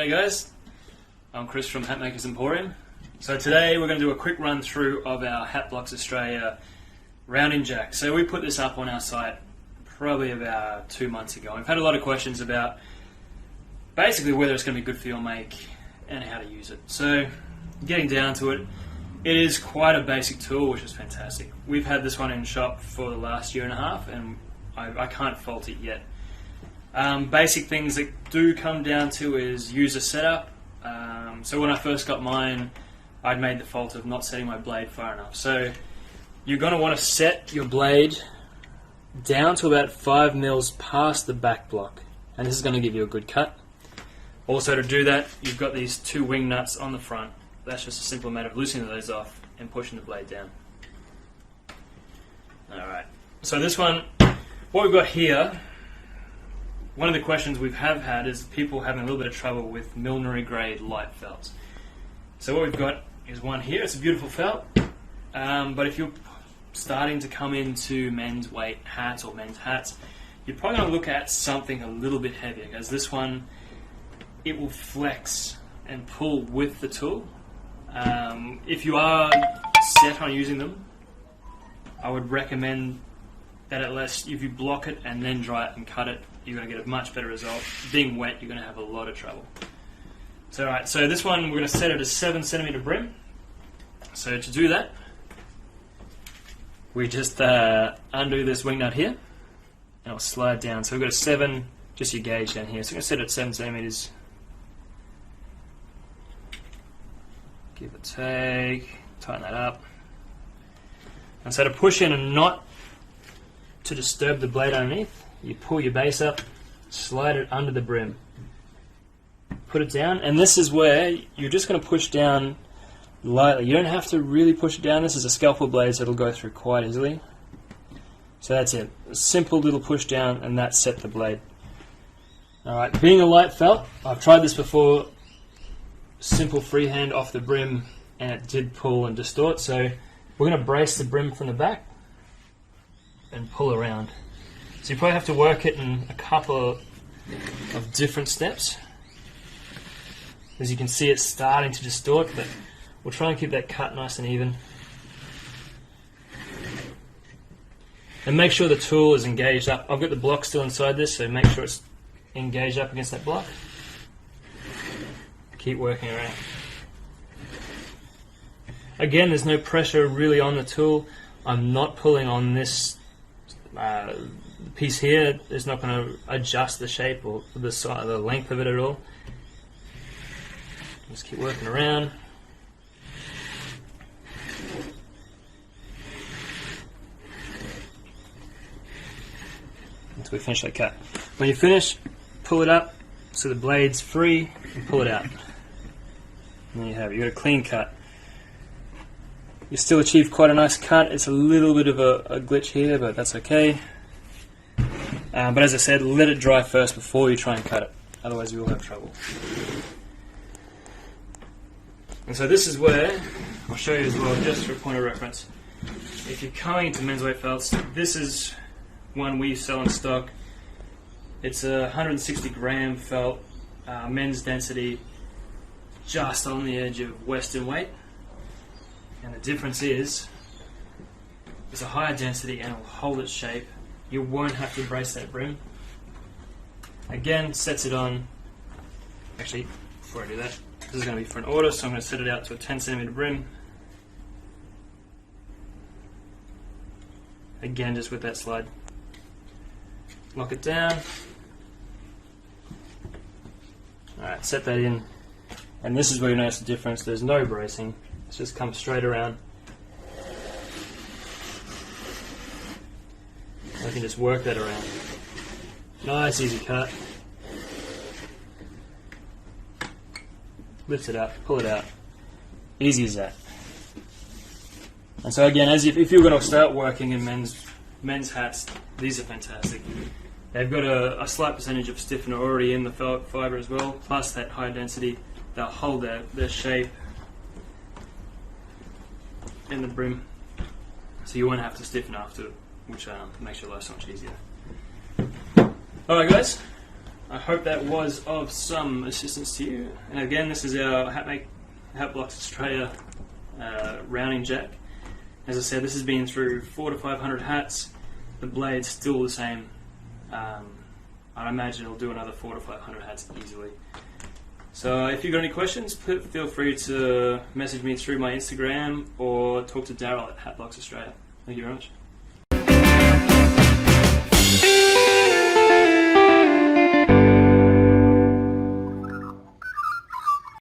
Hey guys, I'm Chris from Hatmaker's Emporium. So today we're going to do a quick run through of our Hatblocks Australia rounding jack. So we put this up on our site probably about 2 months ago. We've had a lot of questions about basically whether it's going to be good for your make and how to use it. So getting down to it, it is quite a basic tool, which is fantastic. We've had this one in shop for the last year and a half and I can't fault it yet. Basic things that do come down to is user setup. So when I first got mine, I'd made the fault of not setting my blade far enough. So you're going to want to set your blade down to about 5 mils past the back block, and this is going to give you a good cut. Also, to do that, you've got these 2 wing nuts on the front. That's just a simple matter of loosening those off and pushing the blade down. Alright, so this one, what we've got here, one of the questions we have had is people having a little bit of trouble with millinery grade light felts. So what we've got is one here. It's a beautiful felt, but if you're starting to come into men's weight hats or men's hats, you're probably going to look at something a little bit heavier, because this one, it will flex and pull with the tool. If you are set on using them, I would recommend that at least if you block it and then dry it and cut it, you're going to get a much better result. Being wet, you're going to have a lot of trouble. So alright, so this one we're going to set it as 7cm brim. So to do that, we just undo this wing nut here and it'll slide down. So we've got a 7, just your gauge down here. So we're going to set it at 7cm. Give it a take, tighten that up. And so to push in and not to disturb the blade underneath, you pull your base up, slide it under the brim, put it down, and this is where you're just going to push down lightly. You don't have to really push it down. This is a scalpel blade, so it'll go through quite easily. So that's it. A simple little push down, and that set the blade. Alright, being a light felt, I've tried this before, simple freehand off the brim, and it did pull and distort, so we're going to brace the brim from the back and pull around. So you probably have to work it in a couple of different steps. As you can see, it's starting to distort, but we'll try and keep that cut nice and even. And make sure the tool is engaged up. I've got the block still inside this, so make sure it's engaged up against that block. Keep working around. Again, there's no pressure really on the tool. I'm not pulling on this piece here. It's not going to adjust the shape or the length of it at all. Just keep working around. Until we finish that cut. When you finish, pull it up so the blade's free and pull it out. And there you have it. You've got a clean cut. You still achieve quite a nice cut. It's a little bit of a glitch here, but that's okay. But as I said, let it dry first before you try and cut it. Otherwise you will have trouble. And so this is where, I'll show you as well, just for a point of reference. If you're coming into men's weight felts, this is one we sell in stock. It's a 160 gram felt, men's density, just on the edge of Western weight. And the difference is, it's a higher density and it'll hold its shape. You won't have to brace that brim. Again, sets it on, actually, before I do that, this is going to be for an order, so I'm going to set it out to a 10cm brim. Again, just with that slide. Lock it down. Alright, set that in. And this is where you notice the difference. There's no bracing. It's just come straight around. I can just work that around. Nice easy cut. Lift it up, pull it out. Easy as that. And so again, as if you're going to start working in men's hats, these are fantastic. They've got a slight percentage of stiffener already in the fibre as well, plus that high density. They'll hold their shape in the brim, so you won't have to stiffen after, which makes your life so much easier. Alright guys, I hope that was of some assistance to you. And again, this is our Hatblocks Australia rounding jack. As I said, this has been through 400 to 500 hats. The blade's still the same. I imagine it'll do another 400 to 500 hats easily. So if you've got any questions, feel free to message me through my Instagram or talk to Daryl at Hatblocks Australia. Thank you very much.